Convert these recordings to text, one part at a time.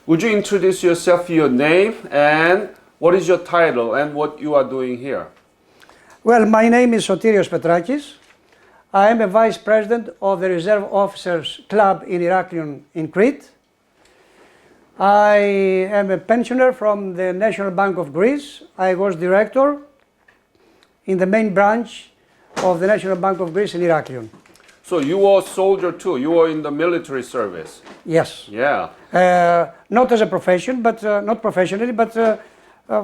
Would you introduce yourself, your name, and what is your title and what you are doing here? Well, my name is Sotirios Petrakis. I am a Vice President of the Reserve Officers Club in Heraklion in Crete. I am a pensioner from the National Bank of Greece. I was director in the main branch of the National Bank of Greece in Heraklion. So you were a soldier too, you were in the military service. Yes. Yeah. Not as a profession, but not professionally, but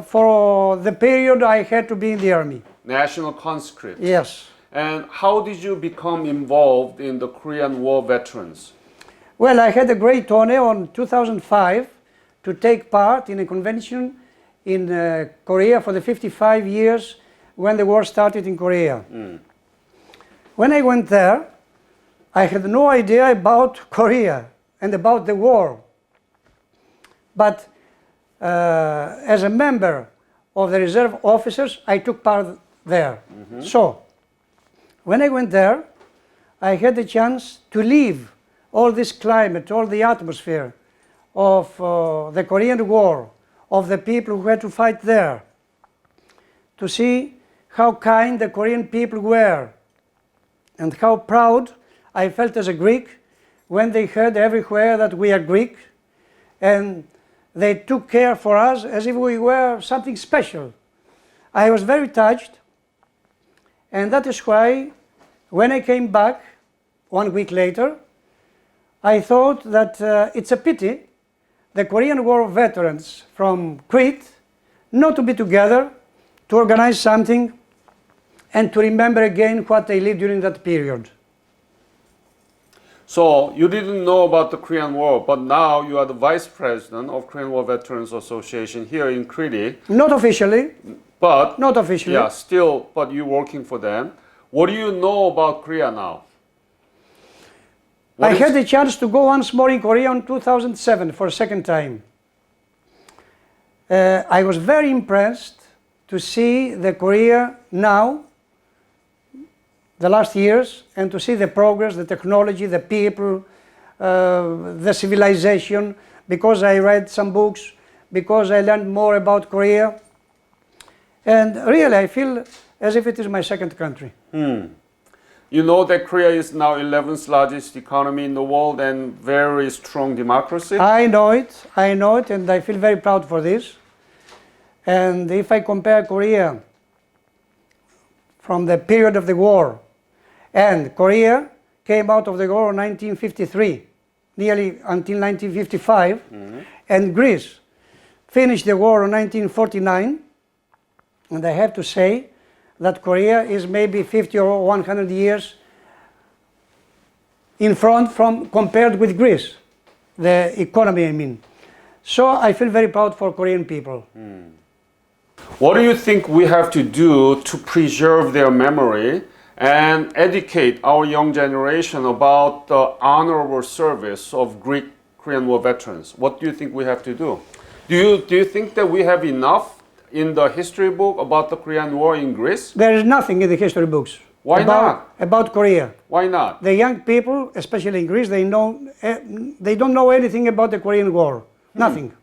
for the period I had to be in the army. National conscript. Yes. And how did you become involved in the Korean War veterans? Well, I had a great honor on 2005 to take part in a convention in Korea for the 55 years when the war started in Korea. When I went there, I had no idea about Korea and about the war. But as a member of the reserve officers, I took part there. So, when I went there, I had the chance to live all this climate, all the atmosphere of the Korean War, of the people who had to fight there, to see how kind the Korean people were, and how proud I felt as a Greek when they heard everywhere that we are Greek, and they took care for us as if we were something special. I was very touched, and that is why when I came back 1 week later, I thought that it's a pity the Korean War veterans from Crete not to be together to organize something and to remember again what they lived during that period. So you didn't know about the Korean War, but now you are the Vice President of Korean War Veterans Association here in Crete. Not officially. But Not officially. yeah, still, but you're working for them. What do you know about Korea now? I had the chance to go once more in Korea in 2007 for a second time. I was very impressed to see the Korea now, the last years, and to see the progress, the technology, the people, the civilization, because I read some books, because I learned more about Korea. And really, I feel as if it is my second country. You know that Korea is now 11th largest economy in the world and very strong democracy? I know it, and I feel very proud for this. And if I compare Korea from the period of the war, and Korea came out of the war in 1953, nearly until 1955, and Greece finished the war in 1949, and I have to say that Korea is maybe 50 or 100 years in front compared with Greece, the economy I mean. So I feel very proud for Korean people. What do you think we have to do to preserve their memory and educate our young generation about the honorable service of Greek Korean War veterans? What do you think we have to do? Do you think that we have enough in the history book about the Korean War in Greece? There is nothing in the history books. Why not? About Korea. Why not? The young people, especially in Greece, they don't know anything about the Korean War. Nothing.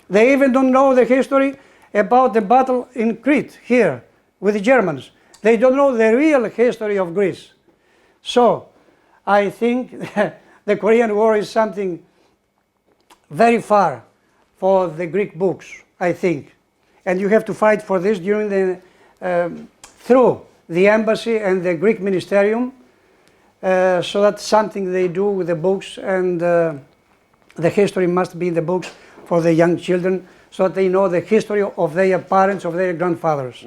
They even don't know the history about the battle in Crete here with the Germans. They don't know the real history of Greece. So I think the Korean War is something very far for the Greek books, I think. And you have to fight for this during through the embassy and the Greek ministerium. So that's something they do with the books, and the history must be in the books for the young children, so that they know the history of their parents, of their grandfathers.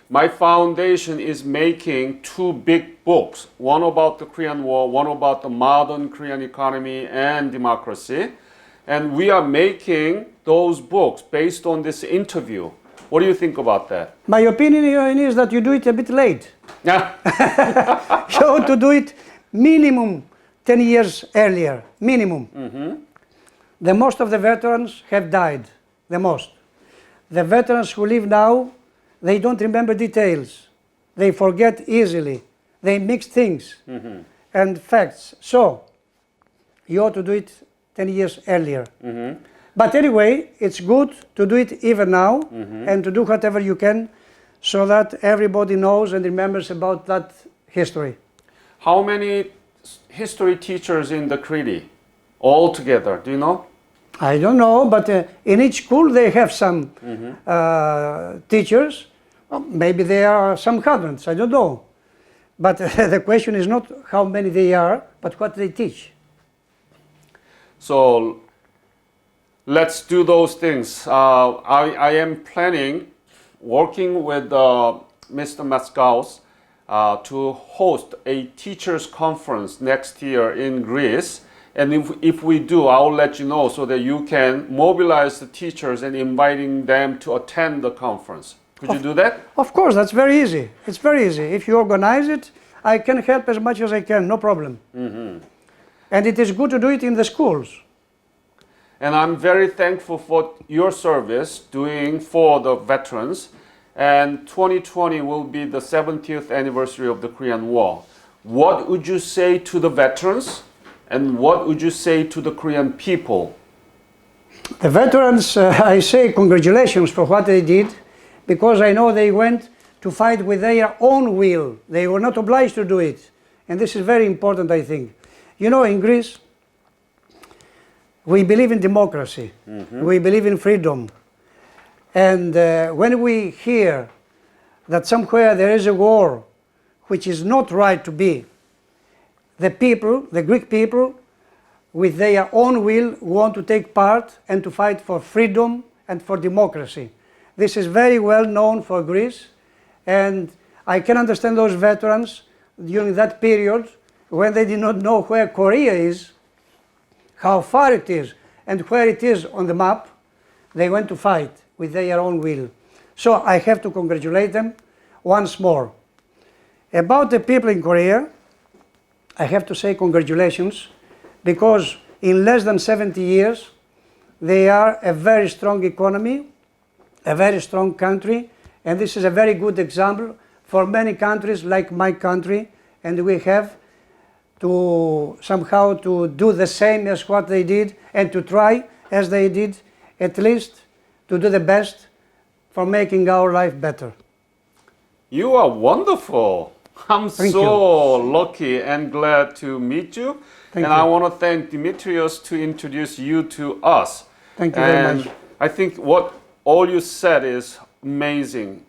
My foundation is making 2 big books, one about the Korean War, one about the modern Korean economy and democracy. And we are making those books based on this interview. What do you think about that? My opinion is that you do it a bit late. You ought to do it minimum 10 years earlier, minimum. The most of the veterans have died, the most. The veterans who live now, they don't remember details. They forget easily. They mix things and facts. So, you ought to do it 10 years earlier. But anyway, it's good to do it even now and to do whatever you can so that everybody knows and remembers about that history. How many history teachers in the Crete altogether? Do you know? I don't know, but in each school they have some teachers. Well, maybe there are some hundreds, I don't know. But the question is not how many they are, but what they teach. So let's do those things. I am planning, working with Mr. Maskaos, to host a teachers conference next year in Greece. And if we do, I'll let you know so that you can mobilize the teachers and inviting them to attend the conference. Could you do that? Of course, that's very easy. It's very easy. If you organize it, I can help as much as I can, no problem. And it is good to do it in the schools. And I'm very thankful for your service doing for the veterans. And 2020 will be the 70th anniversary of the Korean War. What would you say to the veterans? And what would you say to the Korean people? The veterans, I say congratulations for what they did, because I know they went to fight with their own will. They were not obliged to do it. And this is very important, I think. You know, in Greece, we believe in democracy. We believe in freedom. And when we hear that somewhere there is a war which is not right to be, the people, the Greek people, with their own will, want to take part and to fight for freedom and for democracy. This is very well known for Greece, and I can understand those veterans during that period when they did not know where Korea is, how far it is, and where it is on the map. They went to fight with their own will. So I have to congratulate them once more. About the people in Korea, I have to say congratulations, because in less than 70 years, they are a very strong economy, a very strong country, and this is a very good example for many countries like my country, and we have to somehow to do the same as what they did and to try as they did, at least to do the best for making our life better. You are wonderful. I'm Thank so lucky and glad to meet you. Thank and you. I want to thank Dimitrios to introduce you to us. Thank you very much. I think what all you said is amazing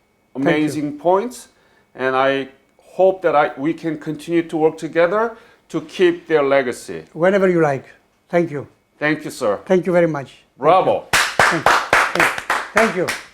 points. And I hope that we can continue to work together to keep their legacy. Whenever you like. Thank you. Thank you, sir. Thank you very much. Bravo. Thank you. Thank you.